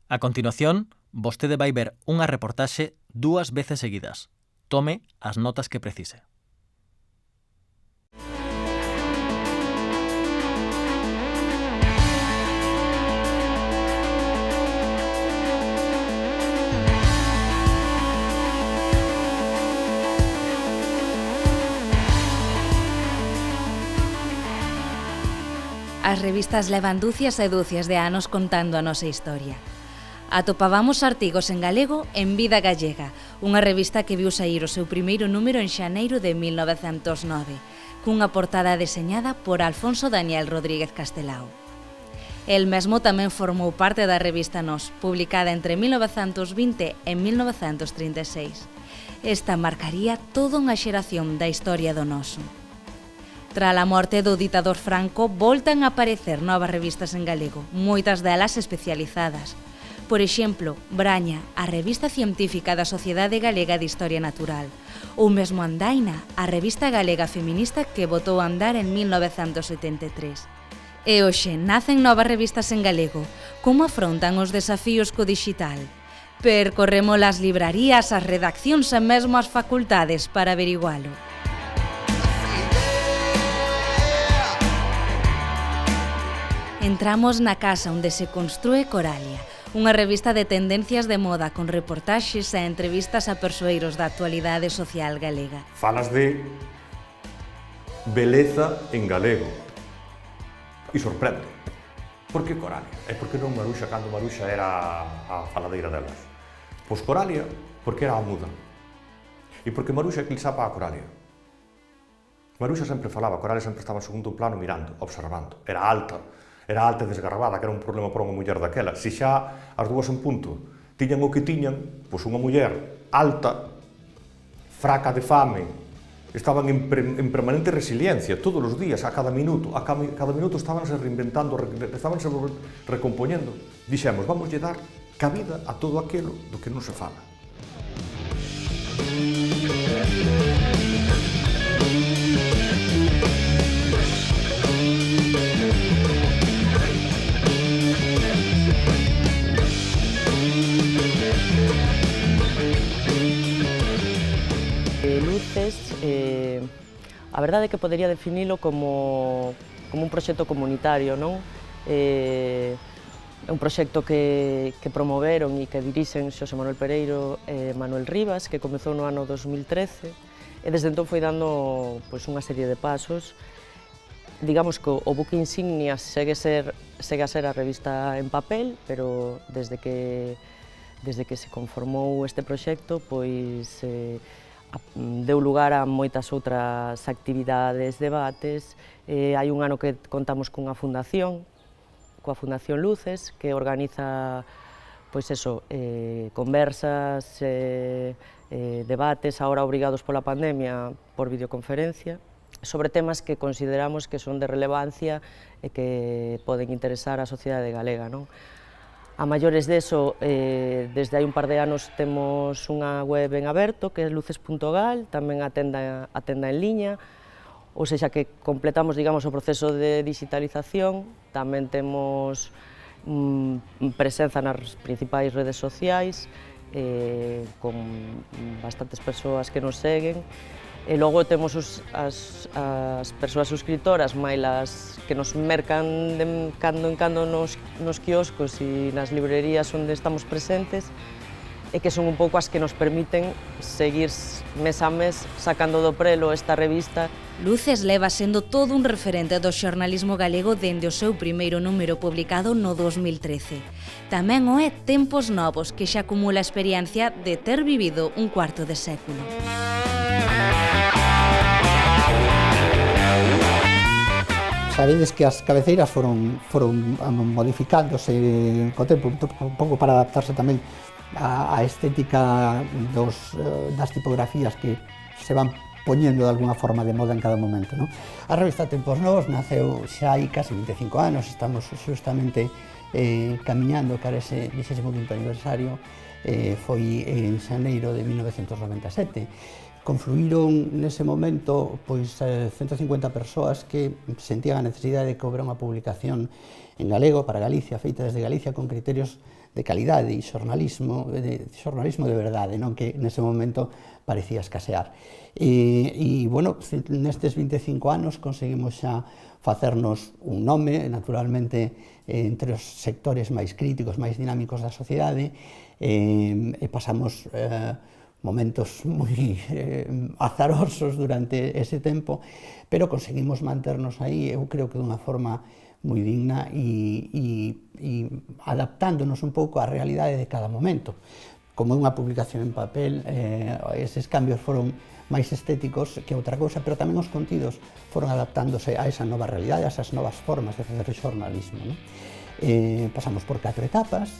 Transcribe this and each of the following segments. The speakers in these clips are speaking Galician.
A continuación, vostede vai ver unha reportaxe 2 veces seguidas. Tome as notas que precise. As revistas levan dúcias e dúcias de anos contando a nosa historia. Atopábamos artigos en galego en Vida Gallega, unha revista que viu saír o seu primeiro número en xaneiro de 1909, cunha portada deseñada por Alfonso Daniel Rodríguez Castelao. El mesmo tamén formou parte da revista Nós, publicada entre 1920 e 1936. Esta marcaría toda unha xeración da historia do noso. Tras a morte do ditador Franco, voltan a aparecer novas revistas en galego, moitas delas especializadas. Por exemplo, Braña, a revista científica da Sociedade Galega de Historia Natural, ou mesmo Andaina, a revista galega feminista que botou a andar en 1973. E hoxe nacen novas revistas en galego. Como afrontan os desafíos co dixital? Percorremos as librarías, as redaccións e mesmo as facultades para averigualo. Entramos na casa onde se construe Coralia, unha revista de tendencias de moda con reportaxes e entrevistas a persoeiros da actualidade social galega. Falas de beleza en galego e sorprende. Por que Coralia? E por que non Maruxa cando Maruxa era a faladeira delas? Pois Coralia porque era a muda. E porque Maruxa eclipsaba a Coralia. Maruxa sempre falaba, Coralia sempre estaba en segundo plano mirando, observando. Era alta e desgarbada, que era un problema para unha muller daquela. Se xa as dúas en punto tiñan o que tiñan, pois unha muller alta, fraca de fame, estaban en permanente resiliencia, todos os días, a cada minuto estaban se reinventando, estaban se recompoñendo. Dixemos, vamos lle dar cabida a todo aquilo do que non se fala. A verdade é que podería definilo como un proxecto comunitario, non? É un proxecto que promoveron e que dirixen Xosé Manuel Pereiro e Manuel Rivas, que comezou no ano 2013, e desde entón foi dando unha serie de pasos. Digamos que o buque insignia segue a ser a revista en papel, pero desde que se conformou este proxecto, pois deu lugar a moitas outras actividades, debates. Hai un ano que contamos coa Fundación Luces, que organiza conversas, debates, agora obrigados pola pandemia por videoconferencia, sobre temas que consideramos que son de relevancia e que poden interesar á sociedade galega, non? A maiores deso, desde hai un par de anos temos unha web en aberto, que é luces.gal, tamén a tenda en liña, ou seja que completamos, digamos, o proceso de digitalización, tamén temos presenza nas principais redes sociais, con bastantes persoas que nos seguen, e logo temos as persoas suscritoras, mailas que nos mercan de cando en cando nos quioscos e nas librerías onde estamos presentes, e que son un pouco as que nos permiten seguir mes a mes sacando do prelo esta revista. Luces leva sendo todo un referente do xornalismo galego dende o seu primeiro número publicado no 2013. Tamén o é Tempos Novos, que xa acumula a experiencia de ter vivido un cuarto de século. Sabedes que as cabeceiras foron modificándose co tempo, un pouco para adaptarse tamén á estética das tipografías que se van poñendo de alguna forma de moda en cada momento, non? A revista Tempos Novos naceu xa hai casi 25 anos, estamos justamente camiñando cara ese 25º aniversario, foi en xaneiro de 1997. Confluíron nese momento 150 persoas que sentían a necesidade de que houbera unha publicación en galego para Galicia, feita desde Galicia con criterios calidade e xornalismo de verdade, non que nese momento parecía escasear. E, bueno, nestes 25 anos conseguimos xa facernos un nome, naturalmente, entre os sectores máis críticos, máis dinámicos da sociedade, e pasamos momentos moi azarosos durante ese tempo, pero conseguimos manternos aí, eu creo que dunha forma moi digna e adaptándonos un pouco á realidade de cada momento. Como unha publicación en papel, eses cambios foron máis estéticos que outra cousa, pero tamén os contidos foron adaptándose a esa nova realidade, a esas novas formas de fazer xornalismo. Pasamos por 4 etapas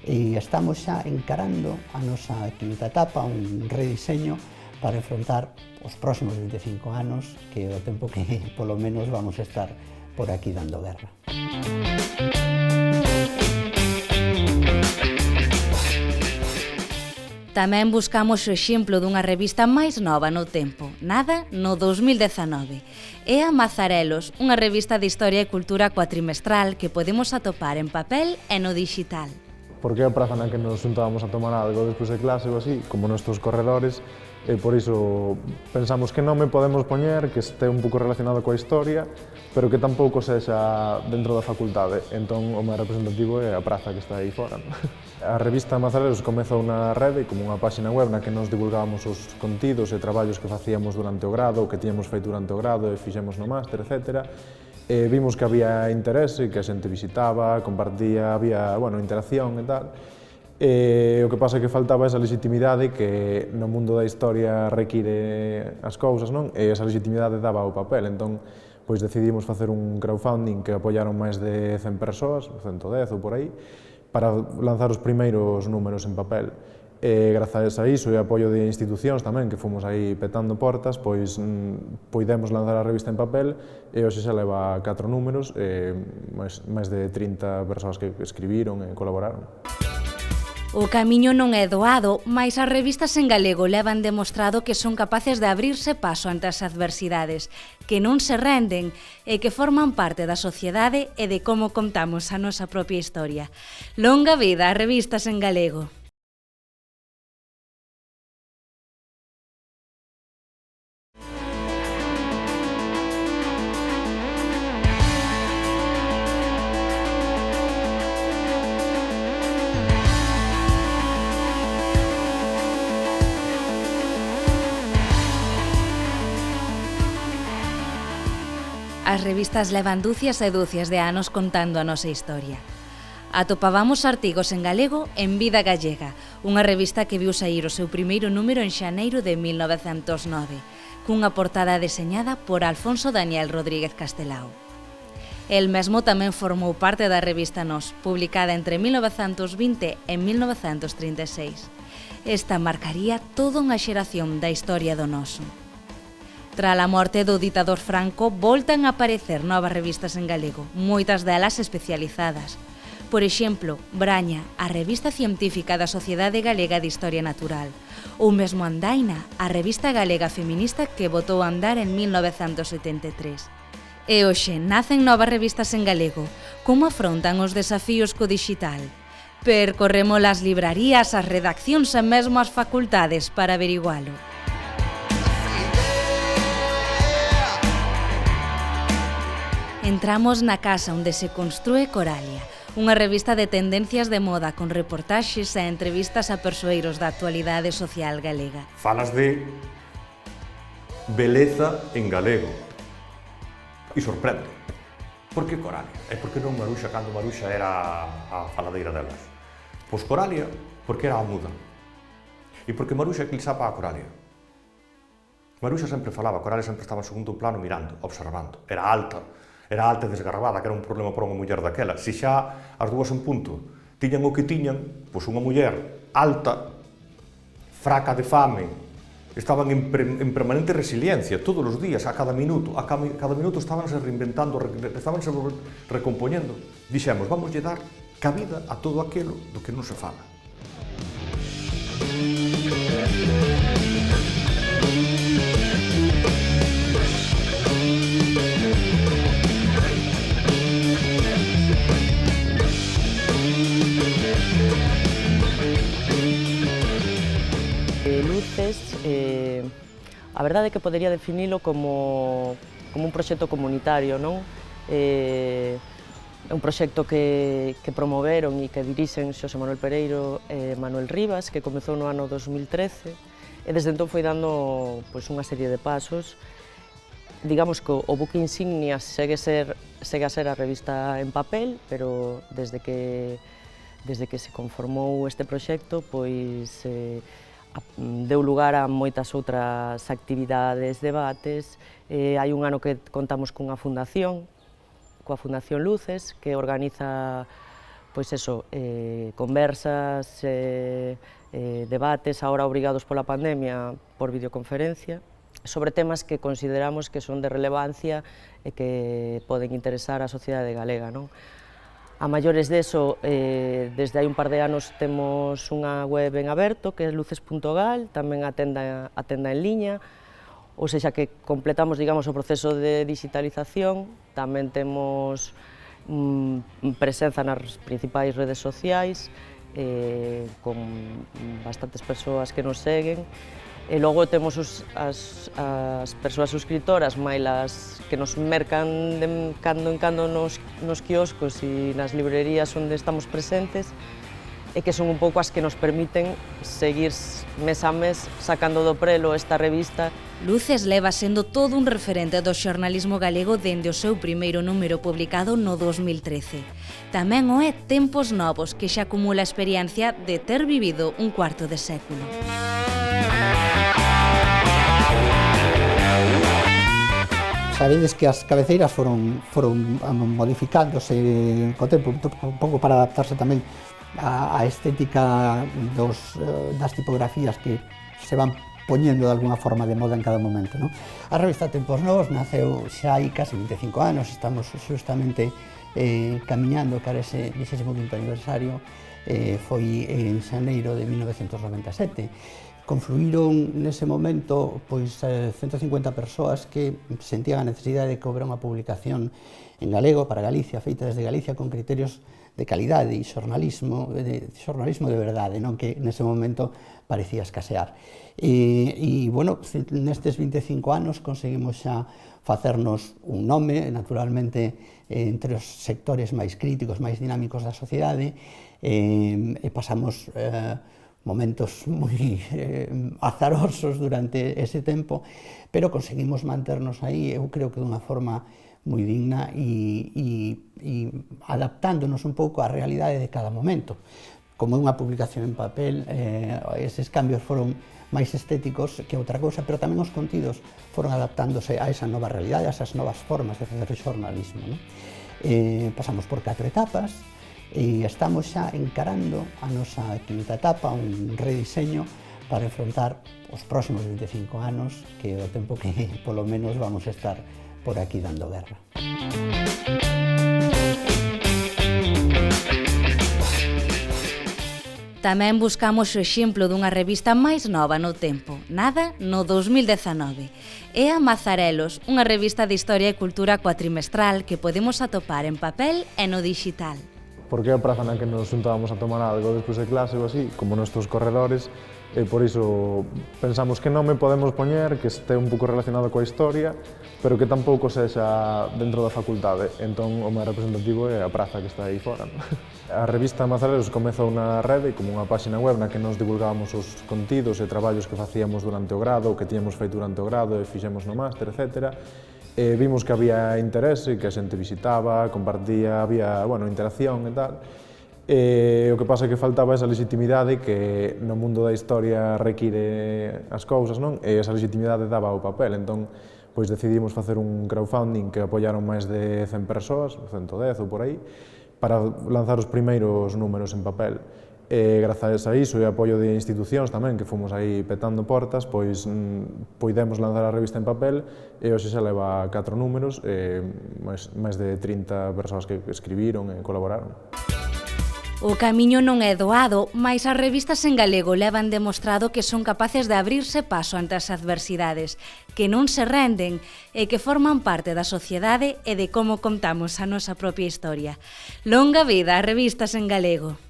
e estamos xa encarando a nosa quinta etapa, un rediseño para enfrontar os próximos 25 anos, que é o tempo que polo menos vamos a estar por aquí dando guerra. Tamén buscamos o exemplo dunha revista máis nova no tempo, nada no 2019. É a Mazarelos, unha revista de historia e cultura cuatrimestral que podemos atopar en papel e no digital. Porque é a praza na que nos juntábamos a tomar algo despois de clase ou así, como nuestros corredores, e por iso pensamos que non me podemos poñer, que este un pouco relacionado coa historia, pero que tampouco sexa dentro da facultade. Entón, o máis representativo é a praza que está aí fora. A revista Mazarelos comezou na rede como unha páxina web na que nos divulgábamos os contidos e traballos que facíamos durante o grado, que tiñamos feito durante o grado e fixemos no máster, etc. Vimos que había interese, que a xente visitaba, compartía, había, bueno, interacción e tal. O que pasa é que faltaba esa legitimidade que no mundo da historia require as cousas, non? E esa legitimidade daba o papel, entón pois decidimos facer un crowdfunding que apoyaron máis de 100 persoas, 110 ou por aí, para lanzar os primeiros números en papel. E grazas a iso e apoio de institucións tamén, que fomos aí petando portas, pois poidemos lanzar a revista en papel e hoxe xa leva 4 números e máis de 30 persoas que escribiron e colaboraron. O camiño non é doado, mais as revistas en galego levan demostrado que son capaces de abrirse paso ante as adversidades, que non se renden e que forman parte da sociedade e de como contamos a nosa propia historia. Longa vida ás revistas en galego. As revistas levan dúcias e dúcias de anos contando a nosa historia. Atopábamos artigos en galego en Vida Gallega, unha revista que viu saír o seu primeiro número en xaneiro de 1909, cunha portada deseñada por Alfonso Daniel Rodríguez Castelao. El mesmo tamén formou parte da revista Nós, publicada entre 1920 e 1936. Esta marcaría toda unha xeración da historia do noso. Tras a morte do ditador Franco, voltan a aparecer novas revistas en galego, moitas delas especializadas. Por exemplo, Braña, a revista científica da Sociedade Galega de Historia Natural, ou mesmo Andaina, a revista galega feminista que botou a andar en 1973. E hoxe nacen novas revistas en galego. Como afrontan os desafíos co digital? Percorremos as librarías, as redaccións e mesmo as facultades para averigualo. Entramos na casa onde se construe Coralia, unha revista de tendencias de moda con reportaxes e entrevistas a persoeiros da actualidade social galega. Falas de beleza en galego e sorprende. Por que Coralia? É porque non Maruxa cando Maruxa era a faladeira delas. Pois Coralia porque era a muda. E porque Maruxa eclipsaba a Coralia. Maruxa sempre falaba, Coralia sempre estaba en segundo plano mirando, observando. Era alta e desgarbada, que era un problema para unha muller daquela. Se xa as dúas en punto tiñan o que tiñan, pois unha muller alta, fraca de fame, estaban en permanente resiliencia, todos os días, a cada minuto estabanse reinventando, estabanse recompoñendo. Dixemos, vamos lle dar cabida a todo aquilo do que non se fala. Luces, a verdade é que podería definilo como un proxecto comunitario, non? É un proxecto que promoveron e que dirixen Xosé Manuel Pereiro e Manuel Rivas, que comezou no ano 2013, e desde entón foi dando unha serie de pasos. Digamos que o buque insignia segue a ser a revista en papel, pero desde que se conformou este proxecto, deu lugar a moitas outras actividades, debates. Hai un ano que contamos cunha fundación, coa Fundación Luces, que organiza conversas, debates, agora obrigados pola pandemia, por videoconferencia, sobre temas que consideramos que son de relevancia e que poden interesar á sociedade galega, non? A maiores deso, desde hai un par de anos temos unha web en aberto, que é luces.gal, tamén a tenda en liña, ou sexa que completamos, digamos, o proceso de digitalización, tamén temos presenza nas principais redes sociais, con bastantes persoas que nos seguen, e logo temos as persoas suscriptoras, mailas que nos mercan de cando en cando nos quioscos e nas librerías onde estamos presentes, e que son un pouco as que nos permiten seguir mes a mes sacando do prelo esta revista. Luces leva sendo todo un referente do xornalismo galego dende o seu primeiro número publicado no 2013. Tamén o é Tempos Novos, que xa acumula a experiencia de ter vivido un cuarto de século. Sabedes que as cabeceiras foron modificándose co tempo, un pouco para adaptarse tamén á estética das tipografías que se van poñendo de alguna forma de moda en cada momento, non? A revista Tempos Novos naceu xa hai casi 25 anos, estamos justamente camiñando cara ese 25º aniversario, foi en xaneiro de 1997. Confluíron nese momento 150 persoas que sentían a necesidade de que houbera unha publicación en galego para Galicia, feita desde Galicia con criterios de calidade e xornalismo de verdade, non que nese momento parecía escasear. E, bueno, nestes 25 anos conseguimos xa facernos un nome, naturalmente, entre os sectores máis críticos, máis dinámicos da sociedade, e pasamos momentos moi azarosos durante ese tempo, pero conseguimos manternos aí, eu creo que dunha forma moi digna e adaptándonos un pouco á realidade de cada momento. Como é unha publicación en papel, eses cambios foron máis estéticos que outra cousa, pero tamén os contidos foron adaptándose a esa nova realidade, a esas novas formas de facer xornalismo, non? Pasamos por 4 etapas, e estamos xa encarando a nosa quinta etapa, un rediseño para enfrontar os próximos 25 anos, que é o tempo que polo menos vamos a estar por aquí dando guerra. Tamén buscamos o exemplo dunha revista máis nova no tempo, nada no 2019. É a Mazarelos, unha revista de historia e cultura cuatrimestral que podemos atopar en papel e no digital. Porque é a praza na que nos juntábamos a tomar algo despois de clase ou así, como nuestros corredores, e por iso pensamos que non me podemos poñer, que este un pouco relacionado coa historia, pero que tampouco sexa dentro da facultade. Entón, o máis representativo é a praza que está aí fora. A revista Mazarelos comezou na rede como unha páxina web na que nos divulgábamos os contidos e traballos que facíamos durante o grado, que tíamos feito durante o grado e fixemos no máster, etc. Vimos que había interese, que a xente visitaba, compartía, había, interacción e tal. O que pasa é que faltaba esa legitimidade que no mundo da historia require as cousas, non? E esa legitimidade daba o papel, entón decidimos facer un crowdfunding que apoiaron máis de 100 persoas, 110 ou por aí, para lanzar os primeiros números en papel. Grazas a iso e apoio de institucións tamén, que fomos aí petando portas, poidemos lanzar a revista en papel e hoxe xa leva 4 números e máis de 30 persoas que escribiron e colaboraron. O camiño non é doado, mais as revistas en galego levan demostrado que son capaces de abrirse paso ante as adversidades, que non se renden e que forman parte da sociedade e de como contamos a nosa propia historia. Longa vida ás revistas en galego!